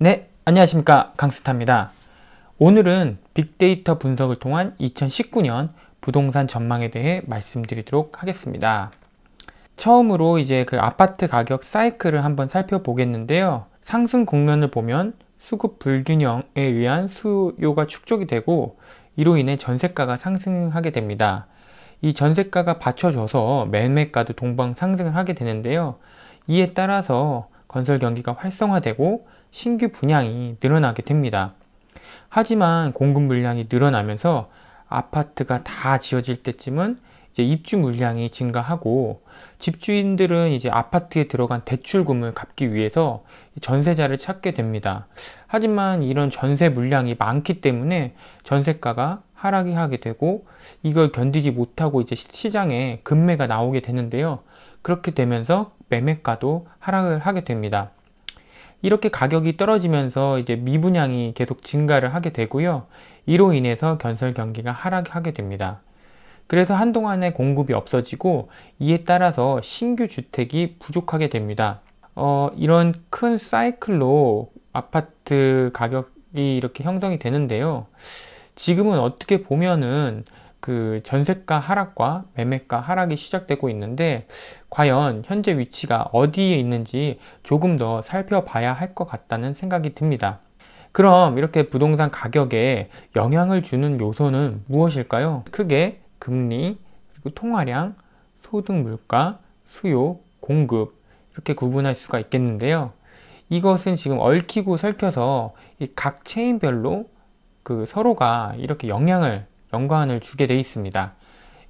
네, 안녕하십니까. 강스타입니다. 오늘은 빅데이터 분석을 통한 2019년 부동산 전망에 대해 말씀드리도록 하겠습니다. 처음으로 이제 그 아파트 가격 사이클을 한번 살펴보겠는데요. 상승 국면을 보면 수급 불균형에 의한 수요가 축적이 되고 이로 인해 전세가가 상승하게 됩니다. 이 전세가가 받쳐줘서 매매가도 동방 상승을 하게 되는데요. 이에 따라서 건설 경기가 활성화되고 신규 분양이 늘어나게 됩니다. 하지만 공급 물량이 늘어나면서 아파트가 다 지어질 때쯤은 이제 입주 물량이 증가하고 집주인들은 이제 아파트에 들어간 대출금을 갚기 위해서 전세자를 찾게 됩니다. 하지만 이런 전세 물량이 많기 때문에 전세가가 하락이 하게 되고 이걸 견디지 못하고 이제 시장에 급매가 나오게 되는데요. 그렇게 되면서 매매가도 하락을 하게 됩니다. 이렇게 가격이 떨어지면서 이제 미분양이 계속 증가를 하게 되고요. 이로 인해서 건설 경기가 하락하게 됩니다. 그래서 한동안에 공급이 없어지고 이에 따라서 신규 주택이 부족하게 됩니다. 이런 큰 사이클로 아파트 가격이 이렇게 형성이 되는데요. 지금은 어떻게 보면은 그 전세가 하락과 매매가 하락이 시작되고 있는데 과연 현재 위치가 어디에 있는지 조금 더 살펴봐야 할 것 같다는 생각이 듭니다. 그럼 이렇게 부동산 가격에 영향을 주는 요소는 무엇일까요? 크게 금리, 그리고 통화량, 소득 물가, 수요, 공급 이렇게 구분할 수가 있겠는데요. 이것은 지금 얽히고 설켜서 각 체인별로 그 서로가 이렇게 연관을 주게 되어 있습니다.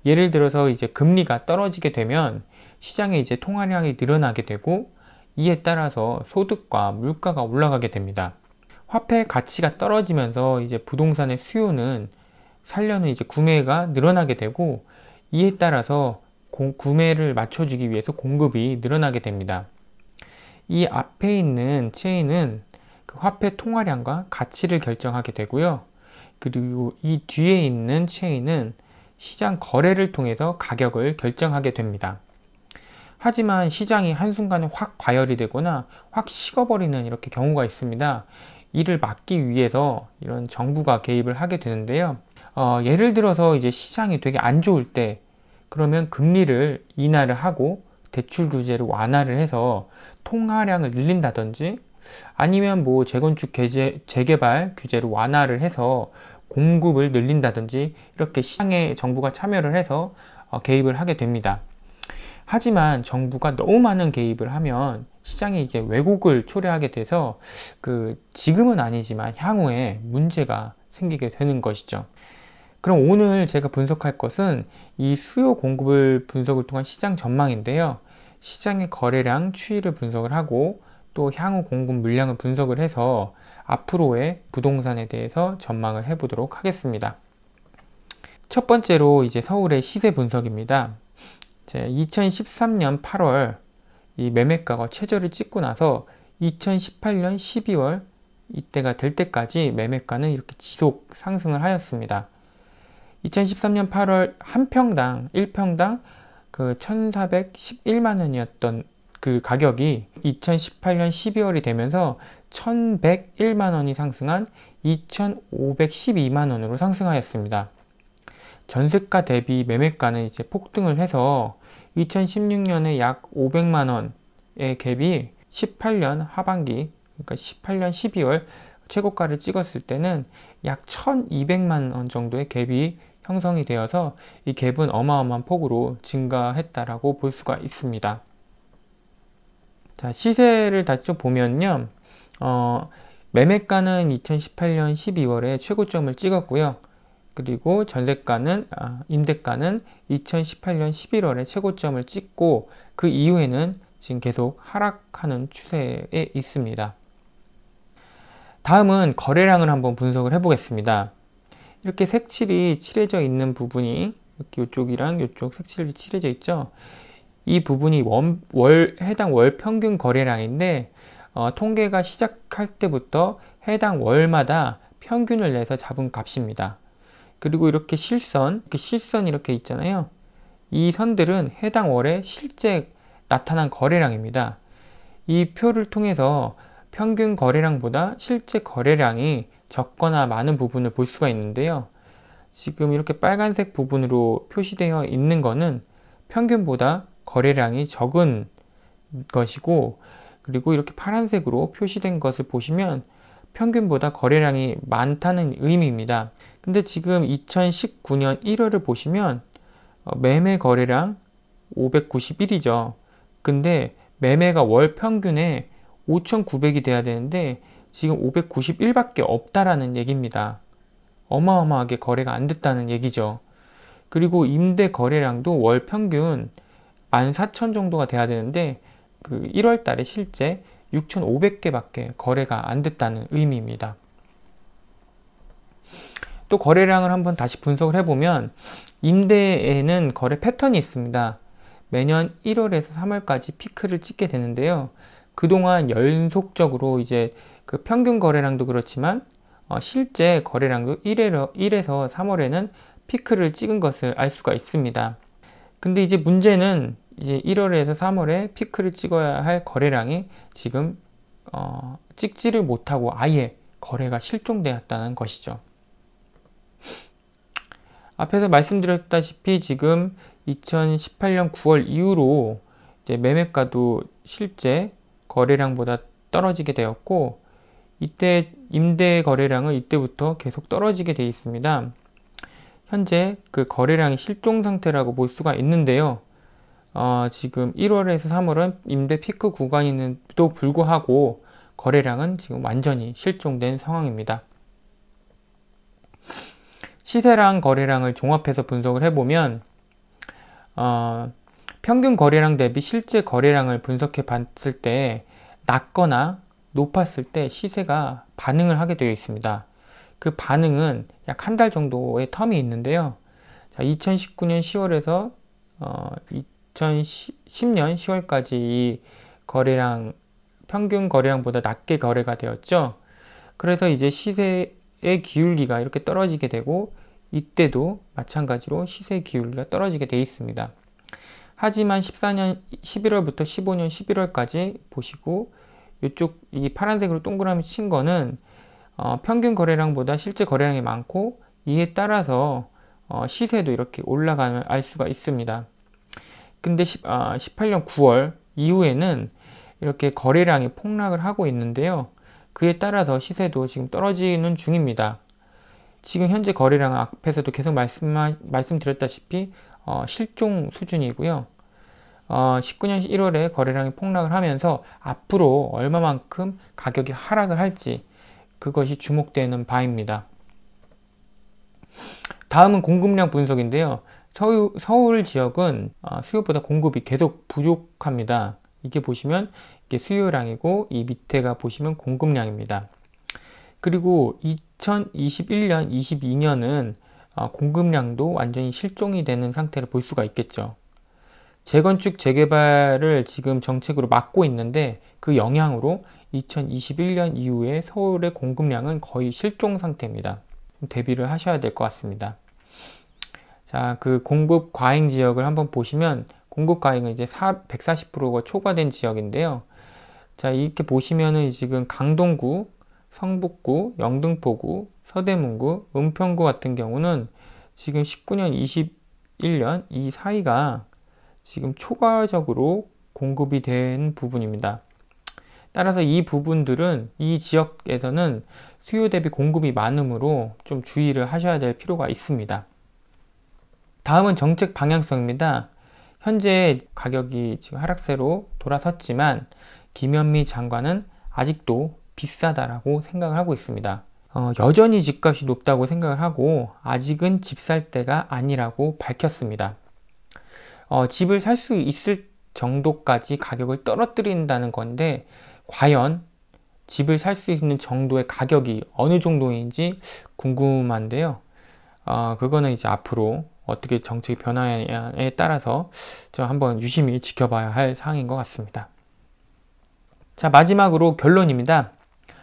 예를 들어서 이제 금리가 떨어지게 되면 시장에 이제 통화량이 늘어나게 되고 이에 따라서 소득과 물가가 올라가게 됩니다. 화폐 가치가 떨어지면서 이제 부동산의 수요는 살려는 이제 구매가 늘어나게 되고 이에 따라서 구매를 맞춰주기 위해서 공급이 늘어나게 됩니다. 이 앞에 있는 체인은 그 화폐 통화량과 가치를 결정하게 되고요. 그리고 이 뒤에 있는 체인은 시장 거래를 통해서 가격을 결정하게 됩니다. 하지만 시장이 한순간에 확 과열이 되거나 확 식어버리는 이렇게 경우가 있습니다. 이를 막기 위해서 이런 정부가 개입을 하게 되는데요. 예를 들어서 이제 시장이 되게 안 좋을 때 그러면 금리를 인하를 하고 대출 규제를 완화를 해서 통화량을 늘린다든지 아니면 뭐 재건축 재개발 규제를 완화를 해서 공급을 늘린다든지 이렇게 시장에 정부가 참여를 해서 개입을 하게 됩니다. 하지만 정부가 너무 많은 개입을 하면 시장에 이제 왜곡을 초래하게 돼서 지금은 아니지만 향후에 문제가 생기게 되는 것이죠. 그럼 오늘 제가 분석할 것은 이 수요 공급을 분석을 통한 시장 전망인데요. 시장의 거래량 추이를 분석을 하고 또 향후 공급 물량을 분석을 해서 앞으로의 부동산에 대해서 전망을 해보도록 하겠습니다. 첫 번째로 이제 서울의 시세 분석입니다. 2013년 8월 이 매매가가 최저를 찍고 나서 2018년 12월 이때가 될 때까지 매매가는 이렇게 지속 상승을 하였습니다. 2013년 8월 한 평당 1평당 그 1,411만 원이었던 그 가격이 2018년 12월이 되면서 1,101만 원이 상승한 2,512만 원으로 상승하였습니다. 전세가 대비 매매가는 이제 폭등을 해서 2016년에 약 500만 원의 갭이 18년 하반기, 그러니까 18년 12월 최고가를 찍었을 때는 약 1,200만 원 정도의 갭이 형성이 되어서 이 갭은 어마어마한 폭으로 증가했다라고 볼 수가 있습니다. 자, 시세를 다시 좀 보면요. 매매가는 2018년 12월에 최고점을 찍었고요. 그리고 임대가는 2018년 11월에 최고점을 찍고 그 이후에는 지금 계속 하락하는 추세에 있습니다. 다음은 거래량을 한번 분석을 해보겠습니다. 이렇게 색칠이 칠해져 있는 부분이 이렇게 이쪽이랑 이쪽 색칠이 칠해져 있죠. 이 부분이 해당 월 평균 거래량인데 통계가 시작할 때부터 해당 월마다 평균을 내서 잡은 값입니다. 그리고 이렇게 실선 이렇게 있잖아요. 이 선들은 해당 월에 실제 나타난 거래량입니다. 이 표를 통해서 평균 거래량보다 실제 거래량이 적거나 많은 부분을 볼 수가 있는데요. 지금 이렇게 빨간색 부분으로 표시되어 있는 거는 평균보다 거래량이 적은 것이고, 그리고 이렇게 파란색으로 표시된 것을 보시면 평균보다 거래량이 많다는 의미입니다. 근데 지금 2019년 1월을 보시면 매매 거래량 591이죠. 근데 매매가 월 평균에 5,900이 돼야 되는데 지금 591밖에 없다라는 얘기입니다. 어마어마하게 거래가 안 됐다는 얘기죠. 그리고 임대 거래량도 월 평균 14,000 정도가 돼야 되는데 그 1월 달에 실제 6,500개밖에 거래가 안 됐다는 의미입니다. 또 거래량을 한번 다시 분석을 해보면 임대에는 거래 패턴이 있습니다. 매년 1월에서 3월까지 피크를 찍게 되는데요. 그동안 연속적으로 이제 그 평균 거래량도 그렇지만 실제 거래량도 1에서 3월에는 피크를 찍은 것을 알 수가 있습니다. 근데 이제 문제는 이제 1월에서 3월에 피크를 찍어야 할 거래량이 지금 찍지를 못하고 아예 거래가 실종되었다는 것이죠. 앞에서 말씀드렸다시피 지금 2018년 9월 이후로 이제 매매가도 실제 거래량보다 떨어지게 되었고, 이때 임대 거래량은 이때부터 계속 떨어지게 되어 있습니다. 현재 그 거래량이 실종 상태라고 볼 수가 있는데요. 지금 1월에서 3월은 임대 피크 구간임에도 불구하고 거래량은 지금 완전히 실종된 상황입니다. 시세랑 거래량을 종합해서 분석을 해보면 평균 거래량 대비 실제 거래량을 분석해 봤을 때 낮거나 높았을 때 시세가 반응을 하게 되어 있습니다. 그 반응은 약 한 달 정도의 텀이 있는데요. 자, 2019년 10월에서 2010년 10월까지 이 거래량, 평균 거래량보다 낮게 거래가 되었죠. 그래서 이제 시세의 기울기가 이렇게 떨어지게 되고, 이때도 마찬가지로 시세 기울기가 떨어지게 되어 있습니다. 하지만 14년 11월부터 15년 11월까지 보시고, 이쪽 이 파란색으로 동그라미 친 거는 평균 거래량보다 실제 거래량이 많고, 이에 따라서 시세도 이렇게 올라감을 알 수가 있습니다. 근데 18년 9월 이후에는 이렇게 거래량이 폭락을 하고 있는데요. 그에 따라서 시세도 지금 떨어지는 중입니다. 지금 현재 거래량은 앞에서도 계속 말씀드렸다시피 실종 수준이고요. 19년 1월에 거래량이 폭락을 하면서 앞으로 얼마만큼 가격이 하락을 할지 그것이 주목되는 바입니다. 다음은 공급량 분석인데요. 서울 지역은 수요보다 공급이 계속 부족합니다. 이게 보시면 이게 수요량이고 이 밑에가 보시면 공급량입니다. 그리고 2021년, 22년은 공급량도 완전히 실종이 되는 상태를 볼 수가 있겠죠. 재건축, 재개발을 지금 정책으로 막고 있는데 그 영향으로 2021년 이후에 서울의 공급량은 거의 실종 상태입니다. 대비를 하셔야 될 것 같습니다. 자, 그 공급 과잉 지역을 한번 보시면 공급 과잉은 이제 140%가 초과된 지역인데요. 자, 이렇게 보시면은 지금 강동구, 성북구, 영등포구, 서대문구, 은평구 같은 경우는 지금 19년, 21년 이 사이가 지금 초과적으로 공급이 된 부분입니다. 따라서 이 부분들은 이 지역에서는 수요 대비 공급이 많으므로 좀 주의를 하셔야 될 필요가 있습니다. 다음은 정책 방향성입니다. 현재 가격이 지금 하락세로 돌아섰지만 김현미 장관은 아직도 비싸다라고 생각을 하고 있습니다. 여전히 집값이 높다고 생각을 하고 아직은 집 살 때가 아니라고 밝혔습니다. 집을 살 수 있을 정도까지 가격을 떨어뜨린다는 건데 과연 집을 살 수 있는 정도의 가격이 어느 정도인지 궁금한데요. 그거는 이제 앞으로 어떻게 정책이 변화에 따라서 좀 한번 유심히 지켜봐야 할 사항인 것 같습니다. 자, 마지막으로 결론입니다.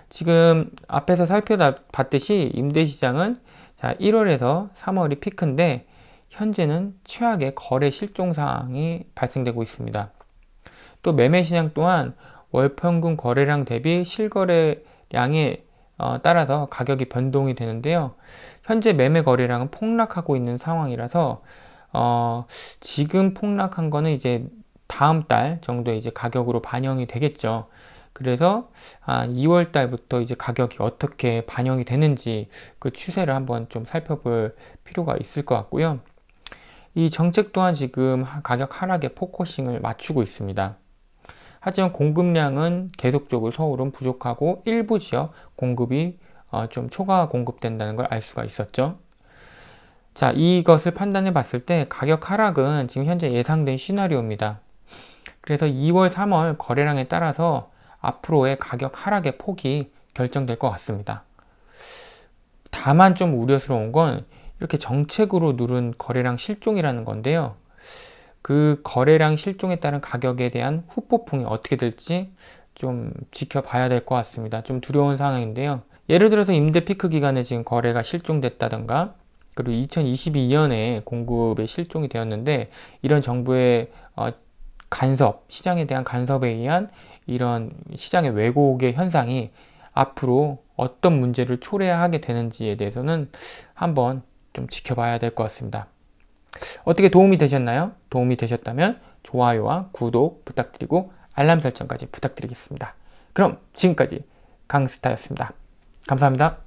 지금 앞에서 살펴봤듯이 임대시장은 자, 1월에서 3월이 피크인데 현재는 최악의 거래 실종 상황이 발생되고 있습니다. 또 매매시장 또한 월 평균 거래량 대비 실거래량에 따라서 가격이 변동이 되는데요. 현재 매매 거래량은 폭락하고 있는 상황이라서 지금 폭락한 거는 이제 다음 달 정도에 이제 가격으로 반영이 되겠죠. 그래서 2월 달부터 이제 가격이 어떻게 반영이 되는지 그 추세를 한번 좀 살펴볼 필요가 있을 것 같고요. 이 정책 또한 지금 가격 하락에 포커싱을 맞추고 있습니다. 하지만 공급량은 계속적으로 서울은 부족하고 일부 지역 공급이 좀 초과 공급된다는 걸 알 수가 있었죠. 자, 이것을 판단해 봤을 때 가격 하락은 지금 현재 예상된 시나리오입니다. 그래서 2월, 3월 거래량에 따라서 앞으로의 가격 하락의 폭이 결정될 것 같습니다. 다만 좀 우려스러운 건 이렇게 정책으로 누른 거래량 실종이라는 건데요. 그 거래량 실종에 따른 가격에 대한 후폭풍이 어떻게 될지 좀 지켜봐야 될 것 같습니다. 좀 두려운 상황인데요. 예를 들어서 임대 피크 기간에 지금 거래가 실종됐다던가, 그리고 2022년에 공급에 실종이 되었는데, 이런 정부의 간섭, 시장에 대한 간섭에 의한 이런 시장의 왜곡의 현상이 앞으로 어떤 문제를 초래하게 되는지에 대해서는 한번 좀 지켜봐야 될 것 같습니다. 어떻게 도움이 되셨나요? 도움이 되셨다면 좋아요와 구독 부탁드리고 알람 설정까지 부탁드리겠습니다. 그럼 지금까지 강스타였습니다. 감사합니다.